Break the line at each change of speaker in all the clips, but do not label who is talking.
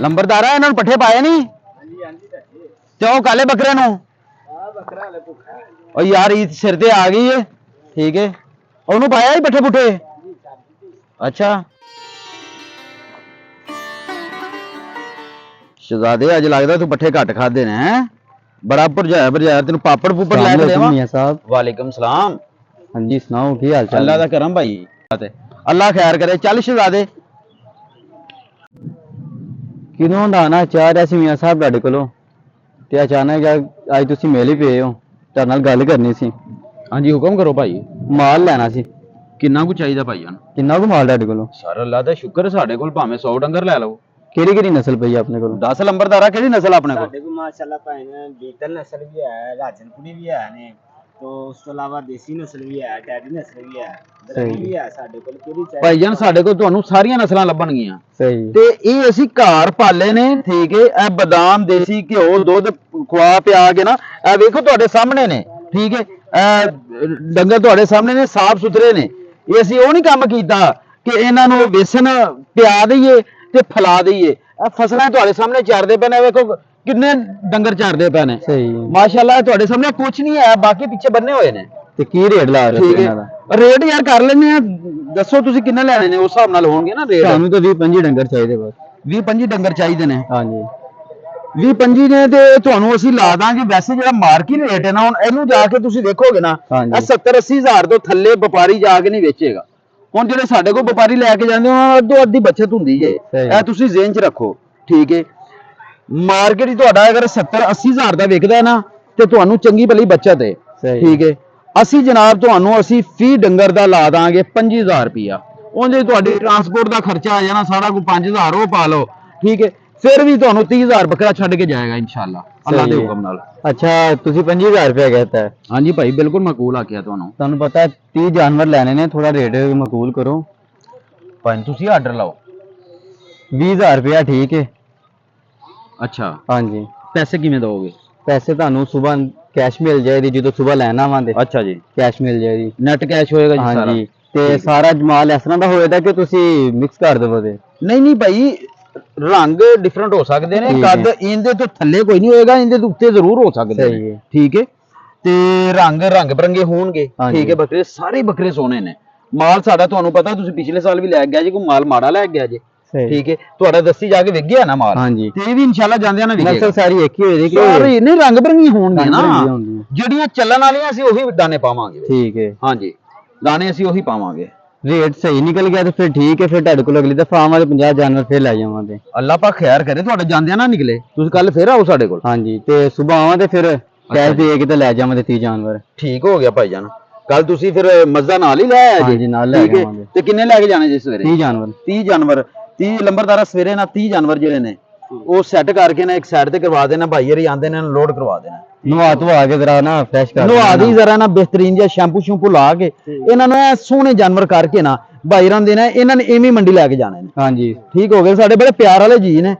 लंबरदारा इन्होंने पट्ठे पाए नहीं ते काले बकरे नु और यार ईद सिर ते आ गई है ठीक है ओनू पाया ही पट्ठे पुट्ठे अच्छा शहजादे अज लगदा तू पट्ठे घट खादे ने हैं बड़ा भरजाया तेन पापड़ पुपड़ लैके देवां मियां साहब वालेकुम सलाम हां जी सुनाओ की हाल चाल अल्लाह दा करम भाई अल्लाह खैर करे चल शहजादे किदों दा ना चाह रहा सी मियां साहब तुहाडे कोलों ते अचानक अज तुसीं मिल ही पे हो तुहाडे नाल गल करनी सी हां जी हुक्म करो भाई माल लैना सी किन्ना कु चाहिदा भाईजान किन्ना कु माल तुहाडे कोलों सर अल्लाह दा शुक्र है साडे कोल भावें 100 डंगर लै लो केड़ी केड़ी नस्ल पई अपने कोल 10 लंबरदारा केड़ी नस्ल अपने कोल साडे कोल माशाल्लाह भाई बीतल नस्ल भी है राजनपुरी भी है ने तो उस तो अलावा देसी नस्ल भी है डैडी नस्ल भी है दरबी भी है साडे कोल केड़ी चाहिए भाईजान साडे कोल ਤੁਹਾਨੂੰ ਸਾਰੀਆਂ ਨਸਲਾਂ ਲੱਭਣਗੀਆਂ ਸਹੀ ਤੇ ਇਹ ਅਸੀਂ ਘਰ ਪਾਲੇ ਨੇ ਠੀਕ ਹੈ ਇਹ ਬਦਾਮ ਦੇਸੀ ਘਿਓ ਦੁੱਧ ਖਵਾ ਪਿਆ ਕੇ ਨਾ ਇਹ ਵੇਖੋ ਤੁਹਾਡੇ ਸਾਹਮਣੇ ਨੇ ਠੀਕ ਹੈ ਇਹ ਡੰਗਰ ਤੁਹਾਡੇ ਸਾਹਮਣੇ ਨੇ ਸਾਫ ਸੁਥਰੇ ਨੇ ਇਹ ਅਸੀਂ ਉਹ ਨਹੀਂ ਕੰਮ ਕੀਤਾ ਕਿ ਇਹਨਾਂ ਨੂੰ ਵੇਸਣ ਪਿਆ ਦਈਏ ਤੇ ਫਲਾ ਦਈਏ ਇਹ ਫਸਲਾਂ ਤੁਹਾਡੇ ਸਾਹਮਣੇ ਚਰਦੇ ਪਏ ਨੇ ਵੇਖੋ किन्ने डंगर चारदे पे ने सही माशाल्लाह तुहाडे सामने कुछ नहीं है बाकी पीछे बन्ने हुए ने ते की रेट ला रहे हो इन्हां दा रेट यार कर लेने आ दसो तुसी किन्ने लेने ने उस हिसाब नाल होणगे ना रेट सानू तो 20 25 डंगर चाहिए बस 20 25 डंगर चाहिए ने हां जी 20 25 ने ते ਤੁਹਾਨੂੰ ਅਸੀਂ ਲਾ ਦਾਂਗੇ ਵੈਸੇ ਜਿਹੜਾ ਮਾਰਕੀਟ ਰੇਟ ਹੈ ਨਾ ਹੁਣ ਇਹਨੂੰ ਜਾ ਕੇ ਤੁਸੀਂ ਦੇਖੋਗੇ ਨਾ ਇਹ 70 80 ਹਜ਼ਾਰ ਤੋਂ ਥੱਲੇ ਵਪਾਰੀ ਜਾ ਕੇ ਨਹੀਂ ਵੇਚੇਗਾ ਹੁਣ ਜਿਹੜੇ ਸਾਡੇ ਕੋਲ ਵਪਾਰੀ ਲੈ ਕੇ ਜਾਂਦੇ ਉਹਨਾਂ ਅੱਧੋ ਅੱਧੀ ਬਚਤ ਹੁੰਦੀ ਹੈ ਇਹ ਤੁਸੀਂ ਜ਼ਿਹਨ 'ਚ ਰੱਖੋ ਠੀਕ ਹੈ मार्केट ਤੁਹਾਡਾ अगर 70 80 ਹਜ਼ਾਰ ਦਾ ਵਿਕਦਾ ਹੈ ਨਾ ਤੇ ਤੁਹਾਨੂੰ ਚੰਗੀ ਭਲੀ ਬਚਤ ਹੈ ਠੀਕ ਹੈ ਅਸੀਂ ਜਨਾਬ ਤੁਹਾਨੂੰ ਅਸੀਂ ਫੀ ਡੰਗਰ ਦਾ ਲਾ ਦਾਂਗੇ 5000 ਰੁਪਿਆ ਉਹਦੇ ਤੁਹਾਡੇ ਟਰਾਂਸਪੋਰਟ ਦਾ ਖਰਚਾ ਆ ਜਾਣਾ ਸਾਰਾ ਕੋ 5000 ਉਹ ਪਾ ਲਓ ਠੀਕ ਹੈ ਫਿਰ ਵੀ ਤੁਹਾਨੂੰ 30000 ਬੱਕਰਾ ਛੱਡ ਕੇ ਜਾਏਗਾ ਇਨਸ਼ਾਅੱਲਾ ਅੱਲਾਹ ਦੇ ਹੁਕਮ ਨਾਲ ਅੱਛਾ ਤੁਸੀਂ 25000 ਰੁਪਿਆ कहता है ਹਾਂਜੀ ਭਾਈ ਬਿਲਕੁਲ ਮਕਬੂਲ ਆਖਿਆ ਤੁਹਾਨੂੰ ਪਤਾ 30 ਜਾਨਵਰ ਲੈਣੇ ਨੇ ਥੋੜਾ ਰੇਟ ਮਕਬੂਲ ਕਰੋ ਭਾਈ ਤੁਸੀਂ ਆਰਡਰ ਲਾਓ 20000 ਰੁਪਿਆ ਠੀਕ ਹੈ अच्छा हाँ जी पैसे किवें दोगे पैसे ਤੁਹਾਨੂੰ सुबह कैश मिल जाएगी जो सुबह लेना आवांगे अच्छा जी कैश मिल जाएगी नेट कैश होएगा जी हाँ जी ते सारा माल इस तरह ਦਾ ਹੋਏਗਾ ਕਿ ਤੁਸੀਂ ਮਿਕਸ ਕਰ ਦੇਵੋਗੇ ਨਹੀਂ ਨਹੀਂ ਭਾਈ ਰੰਗ ਡਿਫਰੈਂਟ ਹੋ ਸਕਦੇ ਨੇ ਕੱਦ ਇਹਦੇ ਤੋਂ ਥੱਲੇ ਕੋਈ ਨਹੀਂ ਹੋਏਗਾ ਇਹਦੇ ਤੋਂ ਉੱਤੇ ਜ਼ਰੂਰ ਹੋ ਸਕਦੇ ਨੇ ਠੀਕ ਹੈ ਤੇ ਰੰਗ ਬਰੰਗੇ ਹੋਣਗੇ ਠੀਕ ਹੈ ਬੱਕਰੇ ਸਾਰੇ ਬੱਕਰੇ ਸੋਹਣੇ ਨੇ ਮਾਲ ਸਾਡਾ ਤੁਹਾਨੂੰ ਪਤਾ ਤੁਸੀਂ ਪਿਛਲੇ ਸਾਲ ਵੀ ਲੈ ਗਿਆ ਜੀ ਕੋਈ ਮਾਲ ਮਾੜਾ ਲੈ ਗਿਆ ਜੀ ठीक है ਤੁਹਾਡਾ ਦੱਸੀ ਜਾ ਕੇ ਵਿਕ ਗਿਆ ਨਾ ਮਾਲ ਹਾਂਜੀ ਤੇ ਇਹ ਵੀ ਇਨਸ਼ਾਅੱਲਾ ਜਾਂਦਿਆਂ ਨਾ ਵਿਕੇਗਾ ਨਸਲ ਸਾਰੀ ਇੱਕ ਹੀ ਹੋਏਗੀ ਸਾਰੀ ਨਹੀਂ ਰੰਗ ਬਰੰਗੀ ਹੋਣਗੇ ਨਾ ਜਿਹੜੀਆਂ ਚੱਲਣ ਵਾਲੀਆਂ ਅਸੀਂ ਉਹੀ ਦਾਣੇ ਪਾਵਾਂਗੇ ਠੀਕ ਹੈ ਹਾਂਜੀ ਦਾਣੇ ਅਸੀਂ ਉਹੀ ਪਾਵਾਂਗੇ ਰੇਟ ਸਹੀ ਨਿਕਲ ਗਿਆ ਤੇ ਫਿਰ ਠੀਕ ਹੈ ਫਿਰ ਤੁਹਾਡੇ ਕੋਲ ਅਗਲੀ ਦਫਾ ਆਵਾਂਗੇ 50 ਜਾਨਵਰ ਫਿਰ ਲੈ ਜਾਵਾਂਗੇ ਅੱਲਾਹ ਪਾਕ ਖੈਰ ਕਰੇ ਤੁਹਾਡੇ ਜਾਂਦਿਆਂ ਨਾ ਨਿਕਲੇ ਤੁਸੀਂ ਕੱਲ ਫਿਰ ਆਓ ਸਾਡੇ ਕੋਲ ਹਾਂਜੀ ਤੇ ਸਵੇਰ ਆਵਾਂ ਤੇ ਫਿਰ ਕੈਸ਼ ਦੇ ਕੇ ਤੇ ਲੈ ਜਾਵਾਂਗੇ 30 ਜਾਨਵਰ ਠੀਕ ਹੋ ਗਿਆ ਭਾਈ ਜਾਨ ਕੱਲ ਤੁਸੀਂ ਫਿਰ ਮਜ਼ਾ ਨਾਲ ਹੀ ਲੈ ਆਏ ਜੀ ਨਾਲ ਲੈ ਜਾਵਾਂਗੇ ਤੇ ਕਿੰਨੇ ਲੈ ਕੇ ਜਾਣੇ ਜੀ ਸਵੇਰੇ 30 ਜਾਨਵਰ 30 ਲੰਬਰਦਾਰਾ ਸਵੇਰੇ ਨਾ 30 ਜਾਨਵਰ ਜਿਹੜੇ ਨੇ ਉਹ ਸੈੱਟ ਕਰਕੇ ਨਾ ਇੱਕ ਸਾਈਡ ਤੇ ਕਰਵਾ ਦੇਣਾ ਭਾਈ ਹਰੀ ਆਂਦੇ ਨੇ ਲੋਡ ਕਰਵਾ ਦੇਣਾ ਨਵਾ ਧਵਾ ਕੇ ਜ਼ਰਾ ਨਾ ਫਰੈਸ਼ ਕਰ ਨਵਾ ਦੀ ਜ਼ਰਾ ਨਾ ਬਿਹਤਰੀਨ ਜਿਹਾ ਸ਼ੈਂਪੂ ਲਾ ਕੇ ਇਹਨਾਂ ਨੂੰ ਸੋਹਣੇ ਜਾਨਵਰ ਕਰਕੇ ਨਾ ਭਾਈ ਰਾਂ ਦੇ ਨਾ ਇਹਨਾਂ ਨੇ ਐਵੇਂ ਮੰਡੀ ਲੈ ਕੇ ਜਾਣੇ ਨੇ ਹਾਂਜੀ ਠੀਕ ਹੋ ਗਏ ਸਾਡੇ ਬੜੇ ਪਿਆਰ ਵਾਲੇ ਜੀ ਨੇ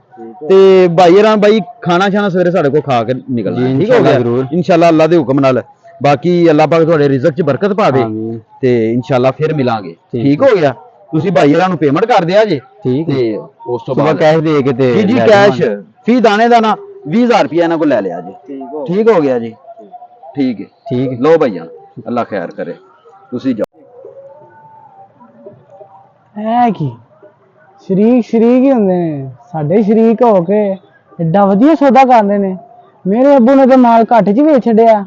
ਤੇ ਭਾਈ ਰਾਂ ਬਾਈ ਖਾਣਾ ਛਾਣਾ ਸਵੇਰੇ ਸਾਡੇ ਕੋਲ ਖਾ ਕੇ ਨਿਕਲਣਾ ਠੀਕ ਹੋ ਗਿਆ ਜ਼ਰੂਰ ਇਨਸ਼ਾਅੱਲਾ ਅੱਲਾਹ ਦੇ ਹੁਕਮ ਨਾਲ ਬਾਕੀ ਅੱਲਾਹ ਪਾਕ ਤੁਹਾਡੇ ਰਿਜ਼ਕ 'ਚ ਬਰਕਤ ਪਾਵੇ ਤੇ ਇਨਸ਼ਾਅੱਲਾ ਫਿਰ ਮਿਲਾਂਗੇ ਠੀਕ ਹੋ ਗਿਆ ਤੁਸੀਂ ਭਾਈ ਹਰਾਂ ਨੂੰ ਪੇਮੈਂਟ ਕਰ ਦਿਆ ਜੀ ਠੀਕ ਤੇ ਉਸ ਤੋਂ ਬਾਅਦ ਕੈਸ਼ ਦੇ ਕੇ ਤੇ ਜੀ ਕੈਸ਼ ਫੀ ਦਾਣੇ ਦਾ ਨਾ 20000 ਰੁਪਏ ਇਹਨਾਂ ਕੋਲ ਲੈ ਲਿਆ ਜੀ ਠੀਕ ਹੋ ਗਿਆ ਜੀ ਠੀਕ ਹੈ ਠੀਕ ਲਓ ਭਾਈਆਂ ਅੱਲਾਹ ਖੈਰ ਕਰੇ ਤੁਸੀਂ ਜਾਓ
ਹੈ ਕੀ ਸ਼ਰੀਕ ਹੀ ਹੁੰਦੇ ਨੇ ਸਾਡੇ ਸ਼ਰੀਕ ਹੋ ਕੇ ਐਡਾ ਵਧੀਆ ਸੌਦਾ ਕਰਦੇ ਨੇ ਮੇਰੇ ਅੱਬੂ ਨੇ ਤਾਂ ਮਾਲ ਘੱਟ 'ਚ ਵੇਚ ਛੱਡਿਆ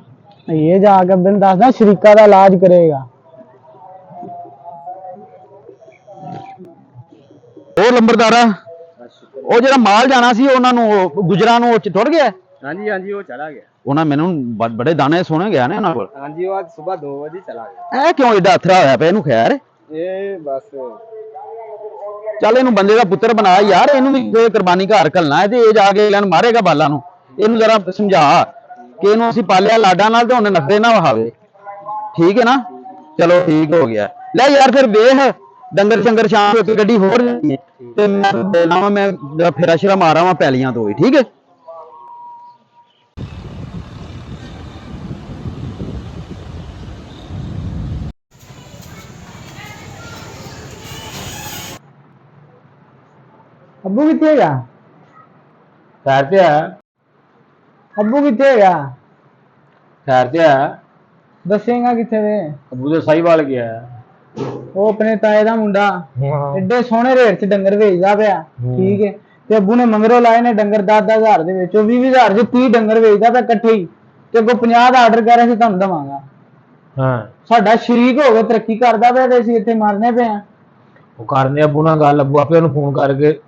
ਇਹ ਜਾ ਕੇ ਮੈਨੂੰ ਦੱਸਦਾ ਸ਼ਰੀਕਾ ਦਾ ਇਲਾਜ ਕਰੇਗਾ
ਉਹ ਲੰਬਰਦਾਰਾ ਉਹ ਜਿਹੜਾ ਮਾਲ ਜਾਣਾ ਸੀ ਉਹਨਾਂ ਨੂੰ ਗੁਜਰਾਂ ਨੂੰ ਉਹ ਟੁੱਟ ਗਿਆ
ਹਾਂਜੀ ਹਾਂਜੀ ਉਹ ਚਲਾ ਗਿਆ
ਉਹਨਾਂ ਮੈਨੂੰ ਬੜੇ ਦਾਣੇ ਸੋਹਣੇ ਗਿਆ ਨੇ ਉਹਨਾਂ ਕੋਲ
ਹਾਂਜੀ ਉਹ ਅੱਜ ਸਵੇਰ 2 ਵਜੇ ਚਲਾ ਗਿਆ
ਇਹ ਕਿਉਂ ਏਡਾ ਅਥਰਾ ਹੋਇਆ ਪਿਆ ਇਹਨੂੰ ਖੈਰ
ਇਹ ਬਸ
ਚੱਲ ਇਹਨੂੰ ਬੰਦੇ ਦਾ ਪੁੱਤਰ ਬਣਾ ਯਾਰ ਇਹਨੂੰ ਵੀ ਕੋਈ ਕੁਰਬਾਨੀ ਘਰ ਘੱਲਣਾ ਹੈ ਤੇ ਇਹ ਜਾ ਕੇ ਇਹਨਾਂ ਨੂੰ ਮਾਰੇਗਾ ਬਾਲਾਂ ਨੂੰ ਇਹਨੂੰ ਜ਼ਰਾ ਸਮਝਾ ਕਿ ਇਹਨੂੰ ਅਸੀਂ ਪਾਲਿਆ ਲਾਡਾਂ ਨਾਲ ਤੇ ਉਹਨੇ ਨਖਰੇ ਨਾ ਵਹਾਵੇ ਠੀਕ ਹੈ ਨਾ ਚਲੋ ਠੀਕ ਹੋ ਗਿਆ ਲੈ ਯਾਰ ਫਿਰ ਵੇਖ ਡੰਗਰ ਚੰਗਰ ਸ਼ਾਮ ਨੂੰ ਗੱਡੀ ਹੋਰ ਤੇ ਮੈਂ ਫੇਰਾ ਸ਼ੇਰਾ ਮਾਰਾਂ ਵਾ ਪੈਲੀਆਂ ਤੋਂ ਠੀਕ ਹੈ
ਅੱਬੂ ਕਿੱਥੇ ਹੈਗਾ
ਖੈਰ ਤੇ ਹੈ।
ਅੱਬੂ ਕਿੱਥੇ ਹੈਗਾ?
ਖੈਰ ਤੇ ਹੈ।
ਦੱਸੇਗਾ ਕਿੱਥੇ ਵੇ?
ਅੱਬੂ ਤੇ ਸਾਹੀਵਾਲ ਗਿਆ ਹੈ।
ਉਹ ਆਪਣੇ ਤਾਏ ਦਾ ਮੁੰਡਾ
ਹਾਂ।
ਐਡੇ ਸੋਹਣੇ ਰੇਟ 'ਚ ਡੰਗਰ ਵੇਚਦਾ ਪਿਆ। ਠੀਕ ਹੈ, ਤੇ ਅੱਬੂ ਨੇ ਮੰਗਰੋਂ ਲਾਏ ਨੇ ਡੰਗਰ 10-10 ਹਜ਼ਾਰ ਦੇ ਵਿੱਚ, ਉਹ 20-20 ਹਜ਼ਾਰ 'ਚ 30 ਡੰਗਰ ਵੇਚਦਾ ਪਿਆ ਇਕੱਠੇ ਹੀ, ਤੇ ਅੱਗੋਂ 50 ਦਾ ਆਰਡਰ ਕਰ ਰਿਹਾ ਸੀ ਤੁਹਾਨੂੰ ਦੇਵਾਂਗਾ।
ਹਾਂ,
ਸਾਡਾ ਸ਼ਰੀਕ ਹੋ ਕੇ ਤਰੱਕੀ ਕਰਦਾ ਪਿਆ ਤੇ ਅਸੀਂ ਇੱਥੇ ਮਰਨੇ ਪਏ ਆ।
ਉਹ ਕਰਨੇ ਅੱਬੂ ਨਾਲ ਗੱਲ, ਅੱਬੂ ਆਪੇ ਉਹਨੂੰ ਫੋਨ ਕਰਕੇ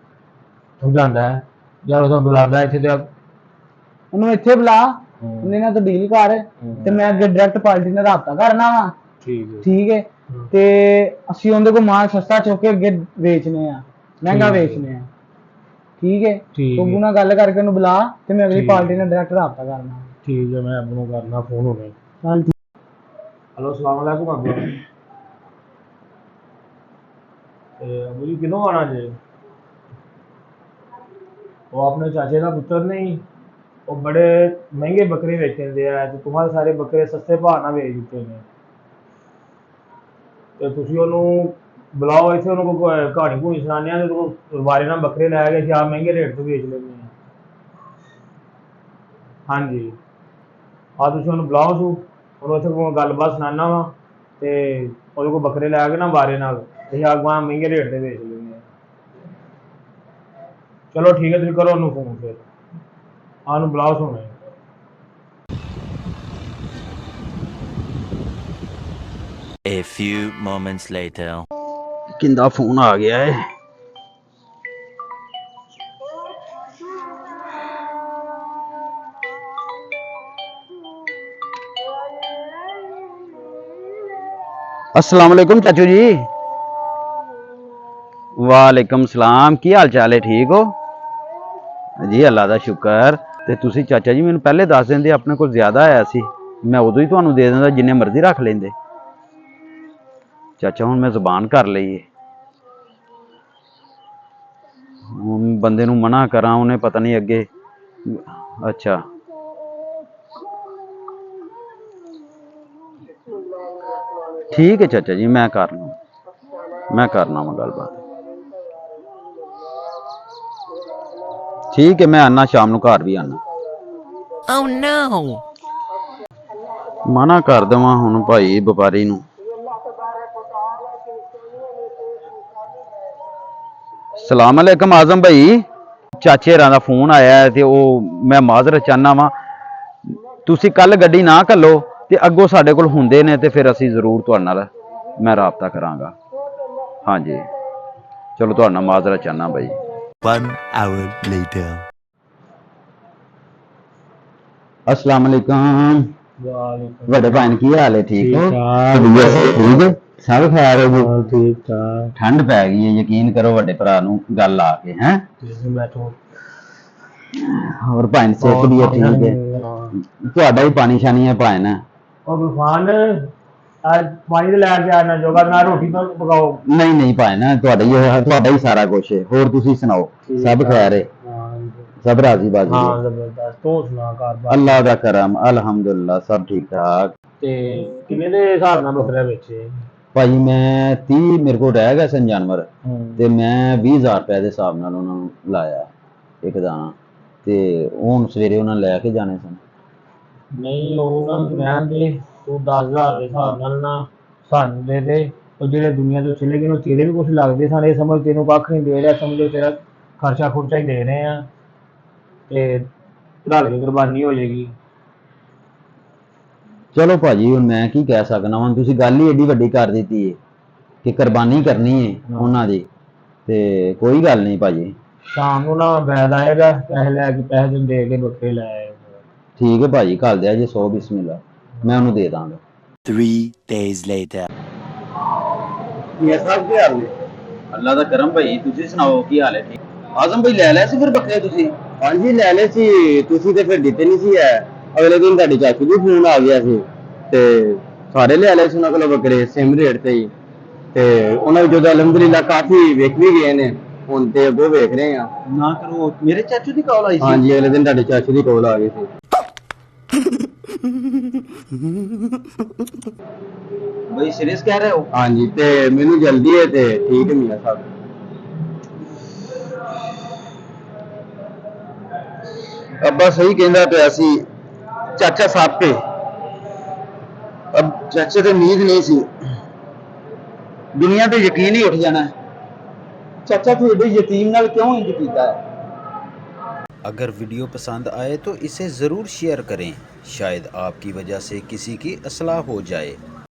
ਸਮਝਾਉਂਦਾ ਹੈ, ਜਾਂ ਉਹਨੂੰ ਬੁਲਾਉਂਦਾ ਇੱਥੇ ਤੇ
ਉਹਨੂੰ ਇੱਥੇ ਬੁਲਾ, ਉਹਨੇ ਨਾਲ ਤਾਂ ਡੀਲ ਕਰ, ਤੇ ਮੈਂ ਅੱਗੇ ਡਾਇਰੈਕਟ ਪਾਰਟੀ ਨਾਲ ਰਾਬਤਾ ਕਰਨਾ ਵਾ।
ਠੀਕ ਹੈ।
ਠੀਕ ਹੈ, ਤੇ ਅਸੀਂ ਉਹਦੇ ਕੋਲ ਮਾਲ ਸਸਤਾ ਚੁੱਕ ਕੇ ਅੱਗੇ ਵੇਚਨੇ ਆ, ਮਹਿੰਗਾ ਵੇਚਨੇ ਆ। ਠੀਕ ਹੈ,
ਠੀਕ
ਅੱਬੂ
ਹੈ।
ਨਾਲ ਗੱਲ ਕਰਕੇ ਉਹਨੂੰ ਬੁਲਾ, ਤੇ ਮੈਂ ਅਗਲੀ
ਠੀਕ
ਪਾਰਟੀ ਨਾਲ ਡਾਇਰੈਕਟ ਰਾਬਤਾ ਕਰਨਾ।
ਠੀਕ ਹੈ, ਮੈਂ ਅੱਬੂ ਨੂੰ ਕਰਨਾ ਫੋਨ ਹੁਣੇ।
ਚੱਲ ਠੀਕ।
हेलो सलाम वालेकुम अब्बू। अब्बू जी किन्हों आना जे? वो अपने चाचे का पुत्र नहीं, वो बड़े महंगे बकरे बेचते हैं, तो तुम्हारे सारे बकरे सस्ते भाव ना बेच दिते हैं। तो तुसी ओनू बुलाओ इत्थे, ओनू कोई कहानी कहूनी सुनाने आ, ते वारे नाल बकरे लै के आप महंगे रेट से बेच लेंगे हैं। हाँ जी, हाँ तुसी ओनू बुलाओ सू, ਉਹਨੂੰ ਇੱਥੇ ਕੋਈ ਗੱਲਬਾਤ ਸੁਣਾਉਣਾ ਵਾ, ਤੇ ਉਹਦੇ ਕੋਲ ਬੱਕਰੇ ਲੈ ਕੇ ਨਾ ਵਾਰੇ ਨਾਲ ਤੇ ਆਗਵਾ ਮਹਿੰਗੇ ਰੇਟ ਤੇ ਵੇਚ ਲੈਂਦੇ ਆ। ਚਲੋ ਠੀਕ ਹੈ, ਤੁਸੀਂ ਕਰੋ ਉਹਨੂੰ ਫੋਨ, ਫਿਰ ਉਹਨੂੰ ਬੁਲਾਓ ਸੁਣੇ।
A few moments later.
ਕਿੰਦਾ ਫੋਨ ਆ ਗਿਆ ਹੈ। अस्सलाम वालेकुम चाचू जी। वालेकुम सलाम, की हाल चाल है? ठीक हो जी? अल्लाह दा शुक्र। ते तुसी चाचा जी मैनू पहले दस देंदे, अपने कोल ज्यादा आया सी, मैं उदों ही तुहानू दे दिंदा, जिन्ने मर्जी रख लेंदे। चाचा हुण मैं ज़बान कर लई है, बंदे नू मना करा, उन्हें पता नहीं अगे। अच्छा ठीक है चाचा जी, मैं करना वा गलबात। ठीक है, मैं आना शाम नू, घर भी आना।
Oh no!
मना कर देवां हुण भाई व्यापारी नू। सलाम अलैकुम आजम भाई, चाचे हरां दा फोन आया है, ते ओह मैं माजरत चाहना वा, तुसी कल गड्डी ना घल्लो, ते अग्गों साडे कोल हुंदे ने, ते फिर असीं जरूर तुहाडे नाल मैं राबता करांगा। हाँ जी, चलो तुहाडे नाल माजरत चाहना भाई।
1 hour later.
अस्सलाम वालेकुम।
वालेकुम
बड़े भाई की हाल है? ठीक हो?
ठीक
ठीक है, सब खैर है जी?
ठीक ठाक।
ठंड पै गई है, यकीन करो वड्डे भरा नू गल ला के हैं।
बैठो।
और भाई सेहत भी है? ठीक है, ਤੁਹਾਡਾ ਹੀ ਪਾਣੀ ਸ਼ਾਨੀ ਹੈ ਭਾਈ ਨਾ?
ਉਹ ਤੂਫਾਨ ਅੱਜ ਪਾਣੀ ਦੇ ਲੈ ਕੇ ਆਣਾ ਜੋਗਾ ਨਾ, ਰੋਟੀ ਤਾਂ ਪਕਾਓ। ਨਹੀਂ
ਨਹੀਂ ਭਾਈ ਨਾ, ਤੁਹਾਡਾ ਹੀ ਸਾਰਾ ਕੁਝ ਹੈ। ਹੋਰ ਤੁਸੀਂ ਸੁਣਾਓ, ਸਭ ਖੈਰ ਹੈ? सब राजी बाजी?
हाँ जबरदस्त। तू सुना घर
अल्लाह दा करम, अल्हम्दुलिल्लाह सब ठीक ठाक।
ते किन्ने दे हिसाब नाल बकरे बेचे?
भाई मैं 30 मेरे को रह गए सन जानवर, ते मैं 20,000 रुपए के हिसाब नाल उन्हां नूं लाया एक दाना, ते हुण सवेरे उन्हां लै के जाने सन।
नहीं ਉਹਨਾਂ ਨੂੰ ਰਹਿਣ ਦੇ, ਤੂੰ 10,000 ਦੇ ਹਿਸਾਬ ਨਾਲ ਨਾ ਸਾਨੂੰ ਦੇ ਦੇ, ਉਹ ਜਿਹੜੇ ਦੁਨੀਆ ਤੋਂ ਚਲੇ ਗਏ ਨੇ ਤੇਰੇ ਵੀ ਕੁਝ ਲੱਗਦੇ ਸਨ, ਇਹ ਸਮਝ ਤੈਨੂੰ ਕੱਖ ਨਹੀਂ ਦੇ ਰਿਹਾ, ਸਮਝੋ ਤੇਰਾ ਖਰਚਾ ਖੁਰਚਾ ਹੀ ਦੇ ਰਹੇ ਆ, ਤੇ ਰਲ ਕੇ ਕੁਰਬਾਨੀ ਹੋ ਜਾਏਗੀ।
चलो भाजी हुण मैं की कह सकना, हुण तुसीं गल ही एडी वड्डी कर दित्ती है कि कुर्बानी करनी है उन्हां दी, ते कोई गल नहीं भाजी।
शाम ਨੂੰ ਨਾ ਬੈਦ ਆਏਗਾ, ਪੈਸੇ ਲੈ ਕੇ ਪੈਸੇ ਦੇ ਕੇ ਬੱਕਰੇ ਲੈ ਆਏ।
ठीक है भाजी, घल दिया जी 100 बिस्मिल्लाह, मैं उन्होंने दे दांगा।
3 days later.
ये सब क्या हाल है? अल्लाह दा करम भाई, तुसी सुनाओ की हाल है? ठीक। आजम भाई ले सी फिर बकरे तुसी? हाँ जी ले ले सी, तुसी ते फिर दिते नहीं सी है। अगले दिन ਤੁਹਾਡੀ ਚਾਚੂ ਦੀ ਫੋਨ ਆ ਗਿਆ ਸੀ, ਤੇ ਸਾਰੇ ਲੈ ਲਏ ਸੀ ਉਹਨਾਂ ਕੋਲ ਬੱਕਰੇ ਸੇਮ ਰੇਟ ਤੇ ਹੀ, ਤੇ ਉਹਨਾਂ ਵਿੱਚੋਂ ਤਾਂ ਅਲਹਮਦੁਲਿਲਾ ਕਾਫੀ ਵਿਕ ਵੀ ਗਏ ਨੇ, ਹੁਣ ਤੇ ਅੱਗੋਂ ਵੇਖ ਰਹੇ ਆ। ਨਾ ਕਰੋ, ਮੇਰੇ ਚਾਚੂ ਦੀ ਕਾਲ ਆਈ ਸੀ? ਹਾਂਜੀ ਅਗਲੇ ਦਿਨ ਤੁਹਾਡੇ ਚਾਚੂ ਦੀ ਕਾਲ ਆ ਗਈ ਸੀ। भाई सीरियस कह रहे हो? हाँ जी, ते मैनू जल्दी है, ते ठीक है मियां साहब। ਅੱਬਾ ਸਹੀ ਕਹਿੰਦਾ ਪਿਆ ਸੀ, ਚਾਚਾ ਸਾਪੇ ਅਬ ਚਾਚੇ ਤੇ ਉਮੀਦ ਨਹੀਂ ਸੀ, ਦੁਨੀਆ ਤੇ ਯਕੀਨ ਹੀ ਉੱਠ ਜਾਣਾ ਹੈ। ਚਾਚਾ ਤੂੰ ਏਡੇ ਯਤੀਮ ਨਾਲ क्यों इंज कीता है?
अगर वीडियो पसंद आए तो इसे ज़रूर शेयर करें, शायद आपकी वजह से किसी की असलाह हो जाए।